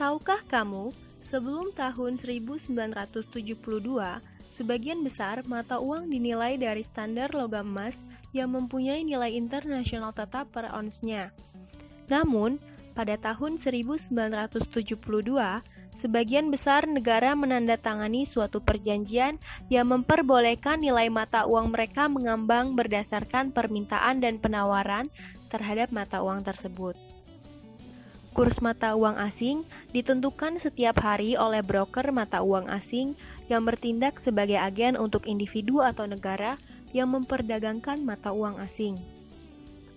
Tahukah kamu, sebelum tahun 1972, sebagian besar mata uang dinilai dari standar logam emas yang mempunyai nilai internasional tetap per onsnya. Namun, pada tahun 1972, sebagian besar negara menandatangani suatu perjanjian yang memperbolehkan nilai mata uang mereka mengambang berdasarkan permintaan dan penawaran terhadap mata uang tersebut. Kurs mata uang asing ditentukan setiap hari oleh broker mata uang asing yang bertindak sebagai agen untuk individu atau negara yang memperdagangkan mata uang asing.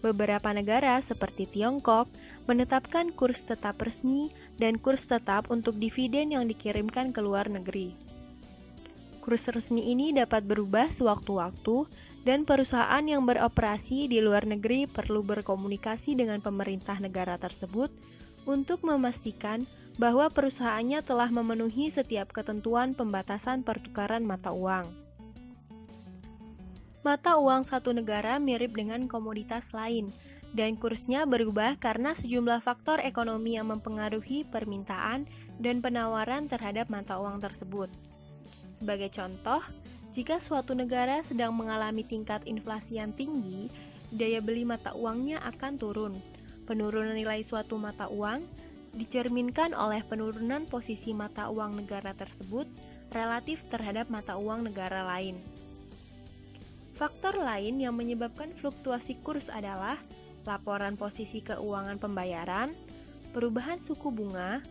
Beberapa negara seperti Tiongkok menetapkan kurs tetap resmi dan kurs tetap untuk dividen yang dikirimkan ke luar negeri. Kurs resmi ini dapat berubah sewaktu-waktu dan perusahaan yang beroperasi di luar negeri perlu berkomunikasi dengan pemerintah negara tersebut untuk memastikan bahwa perusahaannya telah memenuhi setiap ketentuan pembatasan pertukaran mata uang. Mata uang satu negara mirip dengan komoditas lain, dan kursnya berubah karena sejumlah faktor ekonomi yang mempengaruhi permintaan dan penawaran terhadap mata uang tersebut. Sebagai contoh, jika suatu negara sedang mengalami tingkat inflasi yang tinggi, daya beli mata uangnya akan turun. Penurunan nilai suatu mata uang dicerminkan oleh penurunan posisi mata uang negara tersebut relatif terhadap mata uang negara lain. Faktor lain yang menyebabkan fluktuasi kurs adalah laporan posisi keuangan pembayaran, perubahan suku bunga,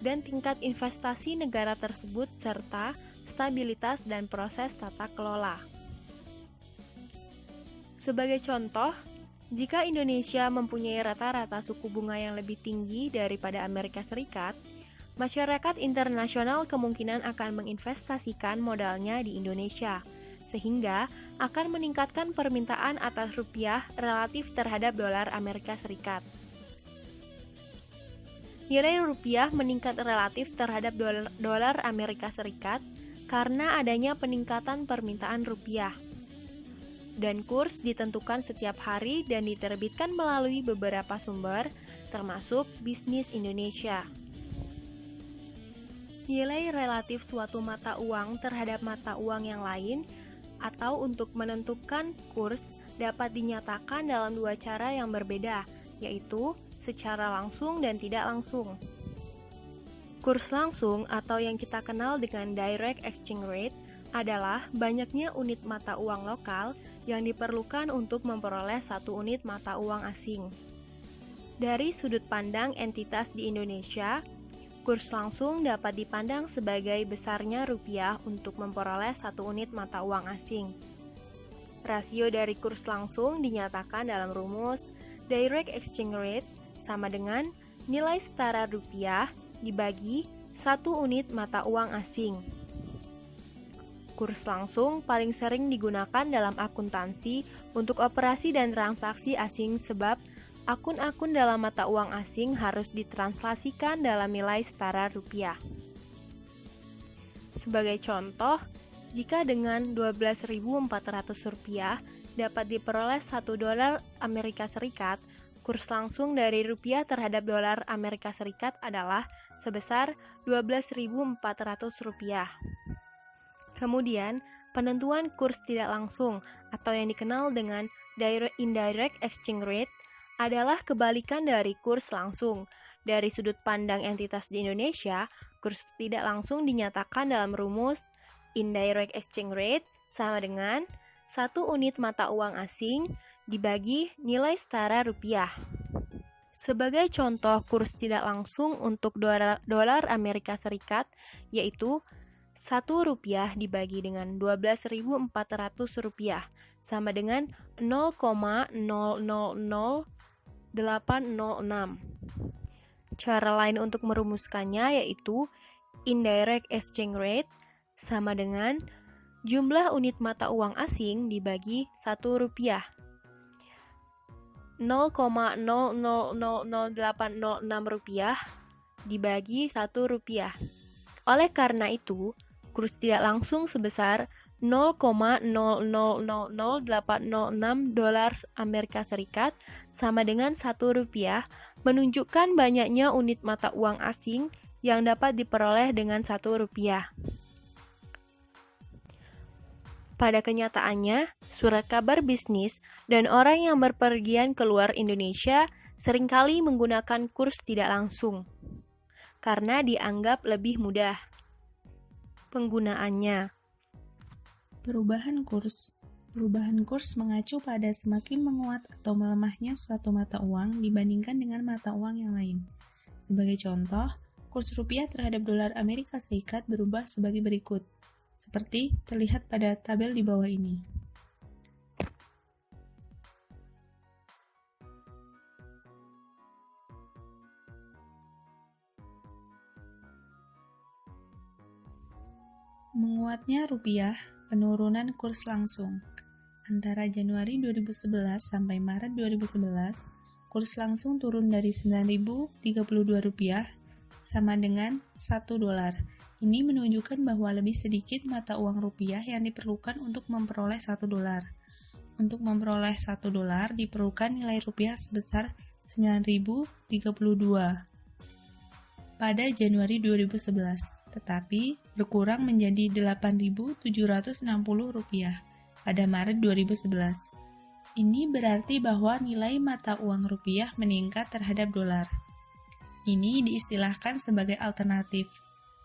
dan tingkat investasi negara tersebut serta stabilitas dan proses tata kelola. Sebagai contoh, jika Indonesia mempunyai rata-rata suku bunga yang lebih tinggi daripada Amerika Serikat, masyarakat internasional kemungkinan akan menginvestasikan modalnya di Indonesia, sehingga akan meningkatkan permintaan atas rupiah relatif terhadap dolar Amerika Serikat. Nilai rupiah meningkat relatif terhadap dolar Amerika Serikat karena adanya peningkatan permintaan rupiah. Dan kurs ditentukan setiap hari dan diterbitkan melalui beberapa sumber, termasuk Bisnis Indonesia. Nilai relatif suatu mata uang terhadap mata uang yang lain atau untuk menentukan kurs dapat dinyatakan dalam dua cara yang berbeda, yaitu secara langsung dan tidak langsung. Kurs langsung atau yang kita kenal dengan direct exchange rate adalah banyaknya unit mata uang lokal yang diperlukan untuk memperoleh satu unit mata uang asing. Dari sudut pandang entitas di Indonesia, kurs langsung dapat dipandang sebagai besarnya rupiah untuk memperoleh satu unit mata uang asing. Rasio dari kurs langsung dinyatakan dalam rumus direct exchange rate sama dengan nilai setara rupiah dibagi satu unit mata uang asing. Kurs langsung paling sering digunakan dalam akuntansi untuk operasi dan transaksi asing sebab akun-akun dalam mata uang asing harus ditranslasikan dalam nilai setara rupiah. Sebagai contoh, jika dengan 12.400 rupiah dapat diperoleh 1 dolar Amerika Serikat, kurs langsung dari rupiah terhadap dolar Amerika Serikat adalah sebesar 12.400 rupiah. Kemudian, penentuan kurs tidak langsung atau yang dikenal dengan indirect exchange rate adalah kebalikan dari kurs langsung. Dari sudut pandang entitas di Indonesia, kurs tidak langsung dinyatakan dalam rumus indirect exchange rate sama dengan 1 unit mata uang asing dibagi nilai setara rupiah. Sebagai contoh kurs tidak langsung untuk dolar Amerika Serikat yaitu 1 rupiah dibagi dengan 12.400 rupiah sama dengan 0,000806. Cara lain untuk merumuskannya yaitu indirect exchange rate sama dengan jumlah unit mata uang asing dibagi 1 rupiah. 0,000806 rupiah dibagi 1 rupiah. Oleh karena itu, kurs tidak langsung sebesar 0,000806 dolar Amerika Serikat sama dengan 1 rupiah menunjukkan banyaknya unit mata uang asing yang dapat diperoleh dengan Rp1. Pada kenyataannya, surat kabar bisnis dan orang yang berpergian keluar Indonesia seringkali menggunakan kurs tidak langsung, karena dianggap lebih mudah penggunaannya. Perubahan kurs. Perubahan kurs mengacu pada semakin menguat atau melemahnya suatu mata uang dibandingkan dengan mata uang yang lain. Sebagai contoh, kurs rupiah terhadap dolar Amerika Serikat berubah sebagai berikut, seperti terlihat pada tabel di bawah ini. Menguatnya rupiah, penurunan kurs langsung. Antara Januari 2011 sampai Maret 2011, kurs langsung turun dari Rp9.032 sama dengan $1. Ini menunjukkan bahwa lebih sedikit mata uang rupiah yang diperlukan untuk memperoleh $1. Untuk memperoleh $1 diperlukan nilai rupiah sebesar Rp9.032 pada Januari 2011. Tetapi berkurang menjadi Rp8.760 pada Maret 2011. Ini berarti bahwa nilai mata uang rupiah meningkat terhadap dolar. Ini diistilahkan sebagai alternatif.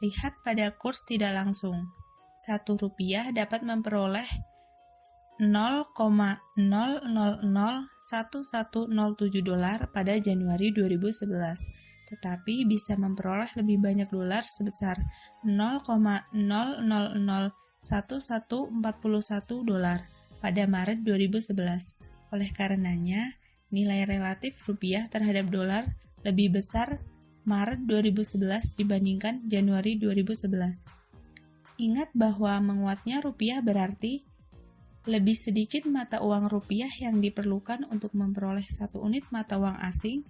Lihat pada kurs tidak langsung. Rp1 dapat memperoleh 0,001107 pada Januari 2011. Tetapi bisa memperoleh lebih banyak dolar sebesar 0,001141 pada Maret 2011. Oleh karenanya, nilai relatif rupiah terhadap dolar lebih besar Maret 2011 dibandingkan Januari 2011. Ingat bahwa menguatnya rupiah berarti lebih sedikit mata uang rupiah yang diperlukan untuk memperoleh 1 unit mata uang asing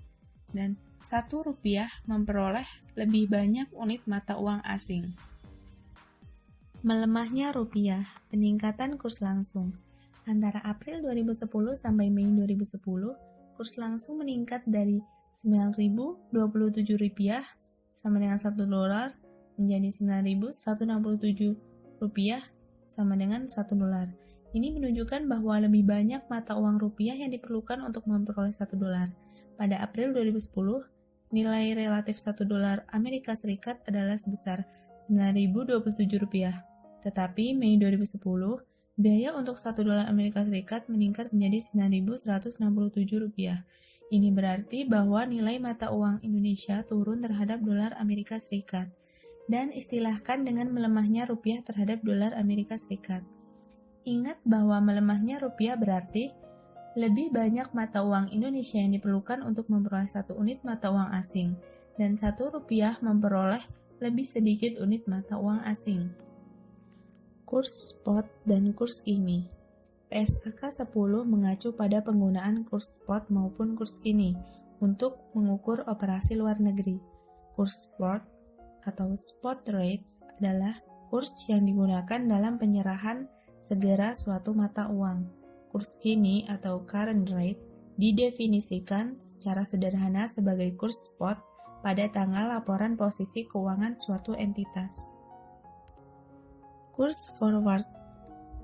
dan Rp1 memperoleh lebih banyak unit mata uang asing. Melemahnya rupiah, peningkatan kurs langsung. Antara April 2010 sampai Mei 2010, kurs langsung meningkat dari Rp9.027 sama dengan $1 menjadi Rp9.167 sama dengan $1. Ini menunjukkan bahwa lebih banyak mata uang rupiah yang diperlukan untuk memperoleh $1. Pada April 2010, nilai relatif $1 Amerika Serikat adalah sebesar Rp9.027. Tetapi Mei 2010, biaya untuk $1 Amerika Serikat meningkat menjadi Rp9.167. Ini berarti bahwa nilai mata uang Indonesia turun terhadap dolar Amerika Serikat dan istilahkan dengan melemahnya rupiah terhadap dolar Amerika Serikat. Ingat bahwa melemahnya rupiah berarti lebih banyak mata uang Indonesia yang diperlukan untuk memperoleh 1 unit mata uang asing, dan Rp1 memperoleh lebih sedikit unit mata uang asing. Kurs spot dan kurs kini. PSAK 10 mengacu pada penggunaan kurs spot maupun kurs kini untuk mengukur operasi luar negeri. Kurs spot atau spot rate adalah kurs yang digunakan dalam penyerahan segera suatu mata uang. Kurs kini atau current rate didefinisikan secara sederhana sebagai kurs spot pada tanggal laporan posisi keuangan suatu entitas. Kurs forward.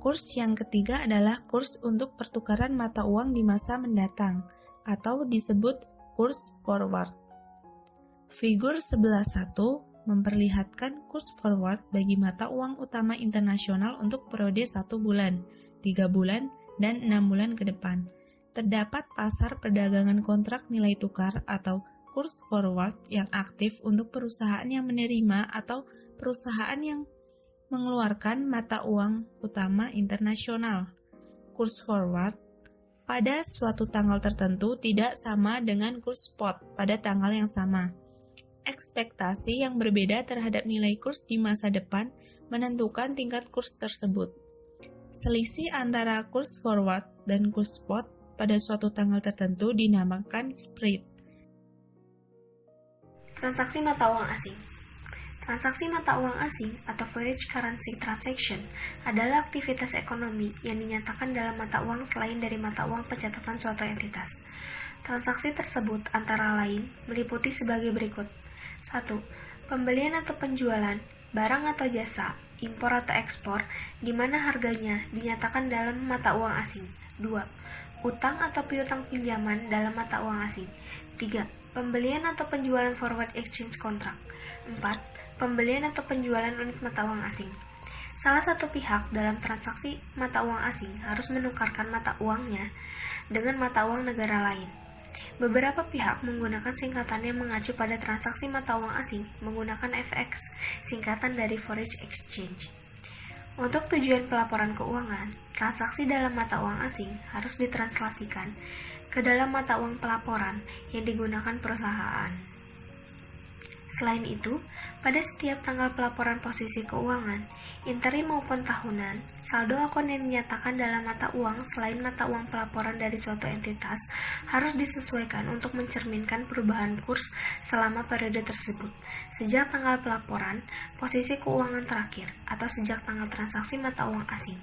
Kurs yang ketiga adalah kurs untuk pertukaran mata uang di masa mendatang atau disebut kurs forward. Figur 11.1 memperlihatkan kurs forward bagi mata uang utama internasional untuk periode 1 bulan, 3 bulan, dan 6 bulan ke depan. Terdapat pasar perdagangan kontrak nilai tukar atau kurs forward yang aktif untuk perusahaan yang menerima atau perusahaan yang mengeluarkan mata uang utama internasional. Kurs forward pada suatu tanggal tertentu tidak sama dengan kurs spot pada tanggal yang sama. Ekspektasi yang berbeda terhadap nilai kurs di masa depan menentukan tingkat kurs tersebut. Selisih antara kurs forward dan kurs spot pada suatu tanggal tertentu dinamakan spread. Transaksi mata uang asing. Transaksi mata uang asing atau foreign currency transaction adalah aktivitas ekonomi yang dinyatakan dalam mata uang selain dari mata uang pencatatan suatu entitas. Transaksi tersebut antara lain meliputi sebagai berikut. 1. Pembelian atau penjualan barang atau jasa, impor atau ekspor, di mana harganya dinyatakan dalam mata uang asing. 2. Utang atau piutang pinjaman dalam mata uang asing. 3. Pembelian atau penjualan forward exchange contract. 4. Pembelian atau penjualan unit mata uang asing. Salah satu pihak dalam transaksi mata uang asing harus menukarkan mata uangnya dengan mata uang negara lain. Beberapa pihak menggunakan singkatan yang mengacu pada transaksi mata uang asing menggunakan FX, singkatan dari foreign exchange. Untuk tujuan pelaporan keuangan, transaksi dalam mata uang asing harus ditranslasikan ke dalam mata uang pelaporan yang digunakan perusahaan. Selain itu, pada setiap tanggal pelaporan posisi keuangan, interim maupun tahunan, saldo akun yang dinyatakan dalam mata uang selain mata uang pelaporan dari suatu entitas harus disesuaikan untuk mencerminkan perubahan kurs selama periode tersebut, sejak tanggal pelaporan, posisi keuangan terakhir, atau sejak tanggal transaksi mata uang asing,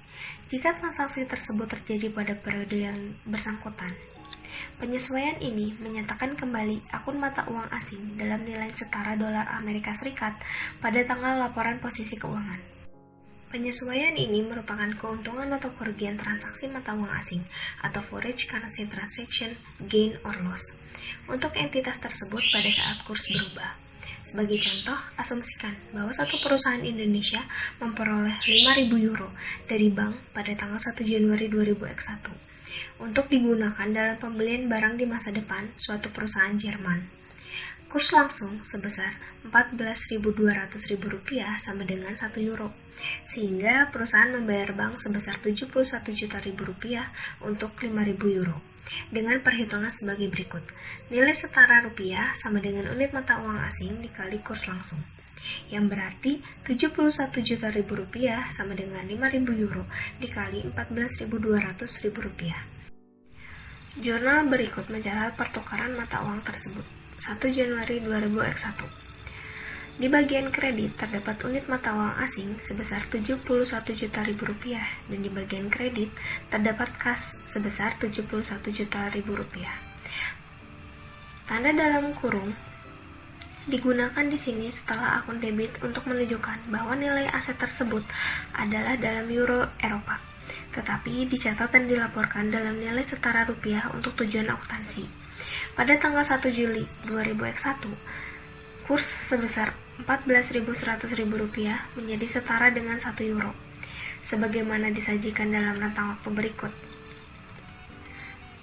jika transaksi tersebut terjadi pada periode yang bersangkutan. Penyesuaian ini menyatakan kembali akun mata uang asing dalam nilai setara dolar Amerika Serikat pada tanggal laporan posisi keuangan. Penyesuaian ini merupakan keuntungan atau kerugian transaksi mata uang asing atau foreign currency transaction gain or loss untuk entitas tersebut pada saat kurs berubah. Sebagai contoh, asumsikan bahwa satu perusahaan Indonesia memperoleh 5.000 euro dari bank pada tanggal 1 Januari 2001. Untuk digunakan dalam pembelian barang di masa depan suatu perusahaan Jerman. Kurs langsung sebesar Rp14.200.000 sama dengan 1 euro, sehingga perusahaan membayar bank sebesar Rp71.000.000 untuk 5.000 euro. Dengan perhitungan sebagai berikut, nilai setara rupiah sama dengan unit mata uang asing dikali kurs langsung, yang berarti Rp71.000.000 sama dengan 5.000 euro dikali Rp14.200.000. Jurnal berikut mencatat pertukaran mata uang tersebut 1 Januari 2001. Di bagian kredit terdapat unit mata uang asing sebesar Rp71 juta dan di bagian kredit terdapat kas sebesar Rp71 juta. Tanda dalam kurung digunakan di sini setelah akun debit untuk menunjukkan bahwa nilai aset tersebut adalah dalam euro Eropa, tetapi dicatat dan dilaporkan dalam nilai setara rupiah untuk tujuan akuntansi. Pada tanggal 1 Juli 2001, kurs sebesar Rp14.100.000 menjadi setara dengan 1 euro, sebagaimana disajikan dalam rentang waktu berikut.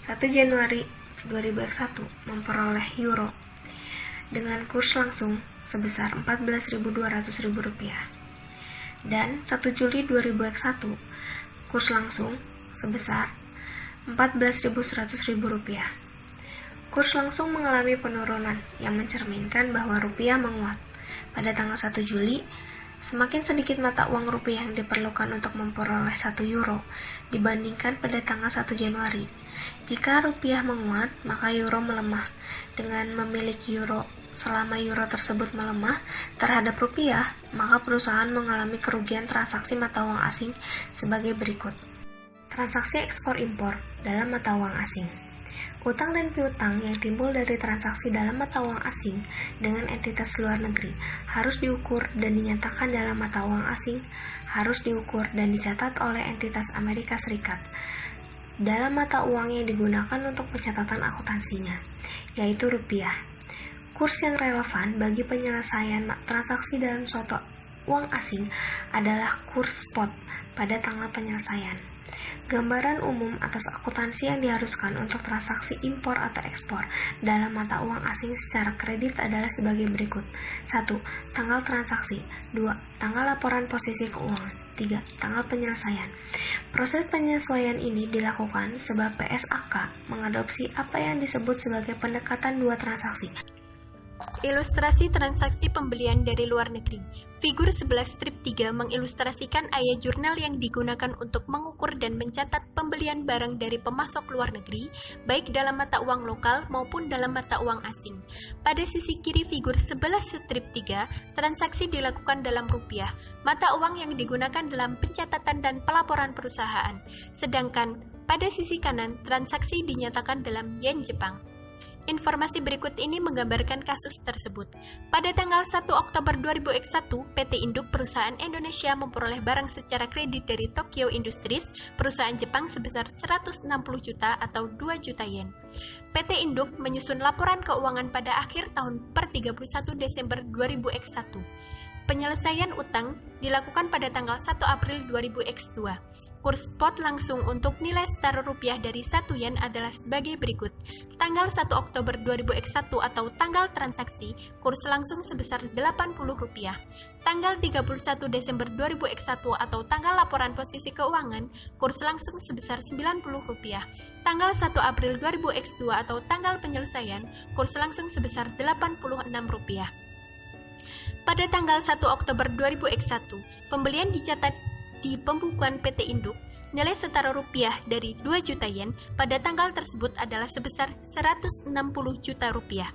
1 Januari 2001 memperoleh euro dengan kurs langsung sebesar Rp14.200.000 dan 1 Juli 2001 kurs langsung sebesar Rp14.100.000. Kurs langsung mengalami penurunan yang mencerminkan bahwa rupiah menguat. Pada tanggal 1 Juli, semakin sedikit mata uang rupiah yang diperlukan untuk memperoleh 1 euro dibandingkan pada tanggal 1 Januari. Jika rupiah menguat, maka euro melemah. Dengan memiliki euro selama euro tersebut melemah terhadap rupiah, maka perusahaan mengalami kerugian transaksi mata uang asing sebagai berikut. Transaksi ekspor-impor dalam mata uang asing. Utang dan piutang yang timbul dari transaksi dalam mata uang asing dengan entitas luar negeri harus diukur dan dinyatakan dalam mata uang asing, harus diukur dan dicatat oleh entitas Amerika Serikat dalam mata uang yang digunakan untuk pencatatan akuntansinya, yaitu rupiah. Kurs yang relevan bagi penyelesaian transaksi dalam suatu uang asing adalah kurs spot pada tanggal penyelesaian. Gambaran umum atas akuntansi yang diharuskan untuk transaksi impor atau ekspor dalam mata uang asing secara kredit adalah sebagai berikut. 1. Tanggal transaksi. 2. Tanggal laporan posisi keuangan. 3. Tanggal penyelesaian. Proses penyesuaian ini dilakukan sebab PSAK mengadopsi apa yang disebut sebagai pendekatan dua transaksi. Ilustrasi transaksi pembelian dari luar negeri. Figur 11 strip 3 mengilustrasikan ayat jurnal yang digunakan untuk mengukur dan mencatat pembelian barang dari pemasok luar negeri, baik dalam mata uang lokal maupun dalam mata uang asing. Pada sisi kiri figur 11 strip 3, transaksi dilakukan dalam rupiah, mata uang yang digunakan dalam pencatatan dan pelaporan perusahaan. Sedangkan pada sisi kanan, transaksi dinyatakan dalam yen Jepang. Informasi berikut ini menggambarkan kasus tersebut. Pada tanggal 1 Oktober 2001, PT Induk Perusahaan Indonesia memperoleh barang secara kredit dari Tokyo Industries, perusahaan Jepang sebesar 160 juta atau 2 juta yen. PT Induk menyusun laporan keuangan pada akhir tahun per 31 Desember 2001. Penyelesaian utang dilakukan pada tanggal 1 April 2002. Kurs spot langsung untuk nilai setara rupiah dari 1 yen adalah sebagai berikut. Tanggal 1 Oktober 2001 atau tanggal transaksi, kurs langsung sebesar 80 rupiah. Tanggal 31 Desember 2001 atau tanggal laporan posisi keuangan, kurs langsung sebesar 90 rupiah. Tanggal 1 April 2002 atau tanggal penyelesaian, kurs langsung sebesar 86 rupiah. Pada tanggal 1 Oktober 2001, pembelian dicatat di pembukuan PT Induk, nilai setara rupiah dari 2 juta yen pada tanggal tersebut adalah sebesar 160 juta rupiah.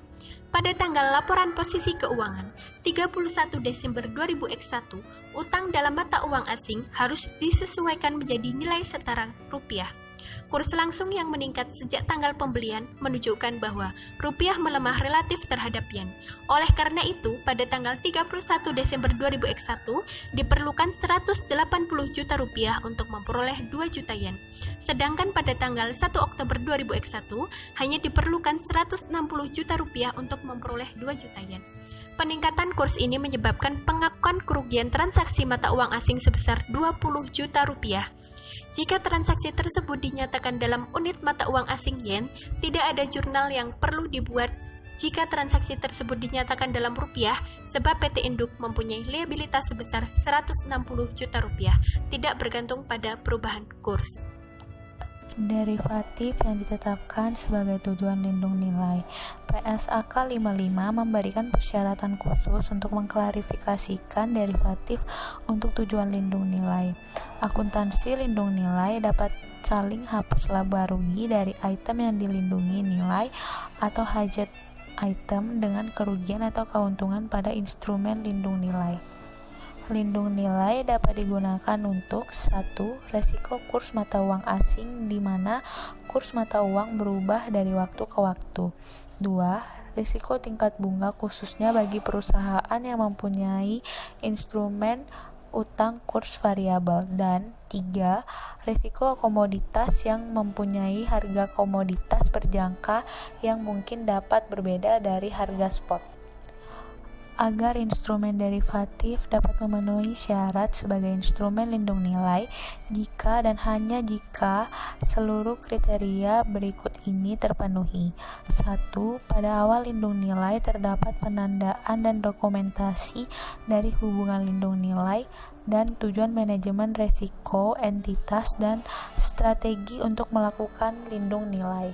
Pada tanggal laporan posisi keuangan 31 Desember 2001, utang dalam mata uang asing harus disesuaikan menjadi nilai setara rupiah. Kurs langsung yang meningkat sejak tanggal pembelian menunjukkan bahwa rupiah melemah relatif terhadap yen. Oleh karena itu, pada tanggal 31 Desember 2001 diperlukan 180 juta rupiah untuk memperoleh 2 juta yen. Sedangkan pada tanggal 1 Oktober 2001 hanya diperlukan 160 juta rupiah untuk memperoleh 2 juta yen. Peningkatan kurs ini menyebabkan pengakuan kerugian transaksi mata uang asing sebesar 20 juta rupiah. Jika transaksi tersebut dinyatakan dalam unit mata uang asing yen, tidak ada jurnal yang perlu dibuat jika transaksi tersebut dinyatakan dalam rupiah, sebab PT Induk mempunyai liabilitas sebesar 160 juta rupiah, tidak bergantung pada perubahan kurs. Derivatif yang ditetapkan sebagai tujuan lindung nilai. PSAK 55 memberikan persyaratan khusus untuk mengklarifikasikan derivatif untuk tujuan lindung nilai. Akuntansi lindung nilai dapat saling hapus laba rugi dari item yang dilindungi nilai atau hajat item dengan kerugian atau keuntungan pada instrumen lindung nilai. Lindung nilai dapat digunakan untuk 1. Resiko kurs mata uang asing di mana kurs mata uang berubah dari waktu ke waktu. 2. Risiko tingkat bunga khususnya bagi perusahaan yang mempunyai instrumen utang kurs variabel. Dan 3. Risiko komoditas yang mempunyai harga komoditas berjangka yang mungkin dapat berbeda dari harga spot. Agar instrumen derivatif dapat memenuhi syarat sebagai instrumen lindung nilai, jika dan hanya jika seluruh kriteria berikut ini terpenuhi. 1. Pada awal lindung nilai terdapat penandaan dan dokumentasi dari hubungan lindung nilai dan tujuan manajemen resiko, entitas, dan strategi untuk melakukan lindung nilai.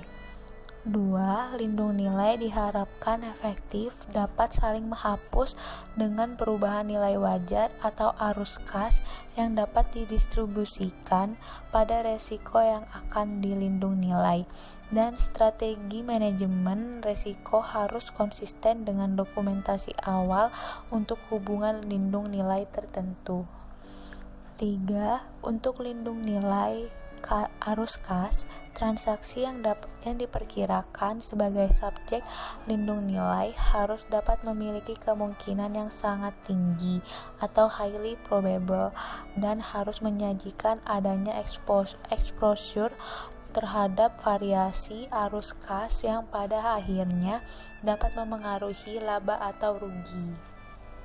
2. Lindung nilai diharapkan efektif dapat saling menghapus dengan perubahan nilai wajar atau arus kas yang dapat didistribusikan pada resiko yang akan dilindung nilai, dan strategi manajemen resiko harus konsisten dengan dokumentasi awal untuk hubungan lindung nilai tertentu. 3. Untuk lindung nilai arus kas, transaksi yang diperkirakan sebagai subjek lindung nilai harus dapat memiliki kemungkinan yang sangat tinggi atau highly probable dan harus menyajikan adanya exposure terhadap variasi arus kas yang pada akhirnya dapat memengaruhi laba atau rugi.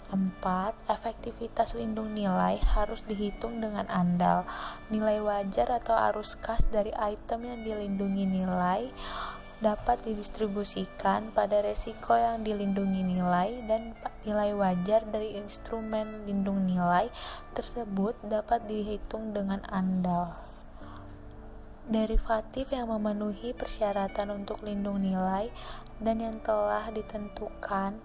4. Efektivitas lindung nilai harus dihitung dengan andal. Nilai wajar atau arus kas dari item yang dilindungi nilai dapat didistribusikan pada resiko yang dilindungi nilai, dan nilai wajar dari instrumen lindung nilai tersebut dapat dihitung dengan andal. Derivatif yang memenuhi persyaratan untuk lindung nilai dan yang telah ditentukan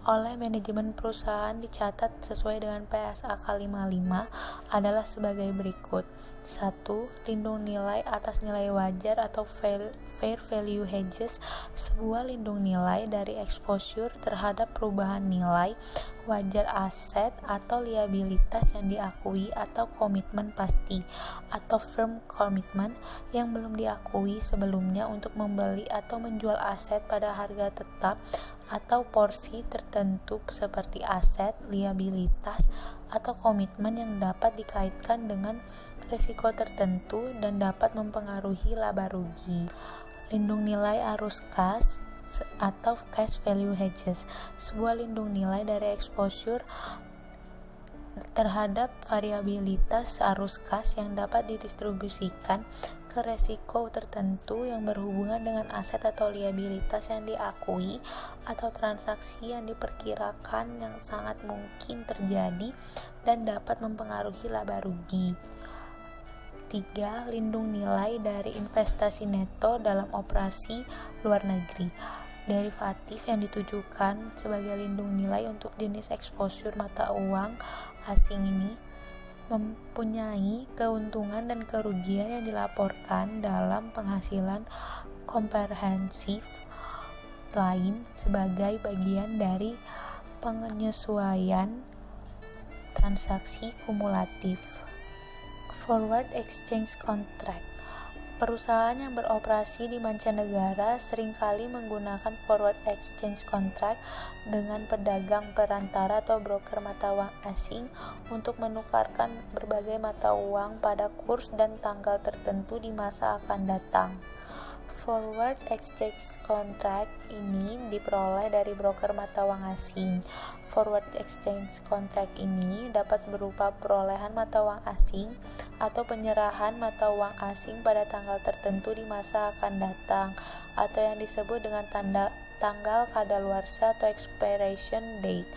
oleh manajemen perusahaan dicatat sesuai dengan PSAK 55 adalah sebagai berikut. 1. Lindung nilai atas nilai wajar atau fair value hedges, sebuah lindung nilai dari exposure terhadap perubahan nilai wajar aset atau liabilitas yang diakui atau komitmen pasti atau firm commitment yang belum diakui sebelumnya untuk membeli atau menjual aset pada harga tetap atau porsi tertentu seperti aset, liabilitas, atau komitmen yang dapat dikaitkan dengan risiko tertentu dan dapat mempengaruhi laba rugi. Lindung nilai arus kas atau cash value hedges, sebuah lindung nilai dari exposure terhadap variabilitas arus kas yang dapat didistribusikan ke resiko tertentu yang berhubungan dengan aset atau liabilitas yang diakui atau transaksi yang diperkirakan yang sangat mungkin terjadi dan dapat mempengaruhi laba rugi. 3. Lindung nilai dari investasi neto dalam operasi luar negeri. Derivatif yang ditujukan sebagai lindung nilai untuk jenis exposure mata uang asing ini mempunyai keuntungan dan kerugian yang dilaporkan dalam penghasilan komprehensif lain sebagai bagian dari penyesuaian transaksi kumulatif. Forward exchange contract. Perusahaan yang beroperasi di mancanegara seringkali menggunakan forward exchange contract dengan pedagang perantara atau broker mata uang asing untuk menukarkan berbagai mata uang pada kurs dan tanggal tertentu di masa akan datang. Forward exchange contract ini diperoleh dari broker mata uang asing. Forward exchange contract ini dapat berupa perolehan mata uang asing atau penyerahan mata uang asing pada tanggal tertentu di masa akan datang, atau yang disebut dengan tanggal kadaluarsa atau expiration date.